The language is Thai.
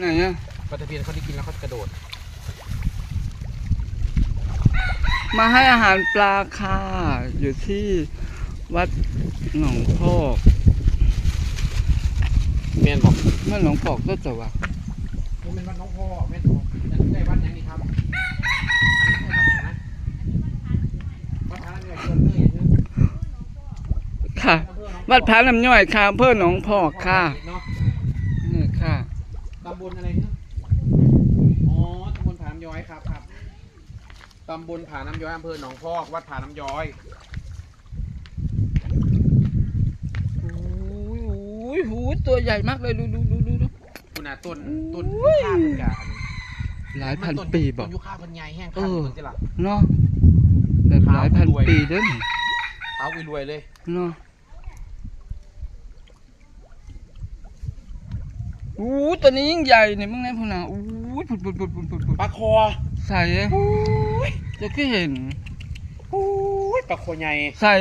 ไหนอ่ะปลาตะเพียนเขาได้กินแล้วเขากระโดดมาให้อาหารปลาค่ะอยู่ที่วัดหนองพอก แม่นบอก เมื่อหนองพอกก็จะว่า มันเป็นวัดน้องพ่อแม่นบอกจะได้วัดยังนี่ครับอันนี้ใช่วัดยังนะวัดทางนี้เกินเลยอย่างนี้ ค่ะ วัดพระน้ำย่อยค่ะอำเภอหนองพอกค่ะนี่ค่ะ ตำบลอะไรเนี่ยอ๋อตำบลผาน้ำย้อยครับตำบลผาน้ำย้อยอำเภอหนองพอกวัดผาน้ำย้อย อุ้ยตัวใหญ่มากเลยดูคุณน่ะต้นข้าวเป็นการ หลายพันปีบอก ต้นยุค่าเป็นใหญ่แห้งข้าวเป็นสิล่ะ เนาะแบบหลายพันปีเด้อ เอาไปรวยเลย เนาะตัวนี้ยิ่งใหญ่เนี่ยมึงไงพูน่ะผุดปลาคอ ใส่จะก็เห็น ปลาคอใหญ่ ใส่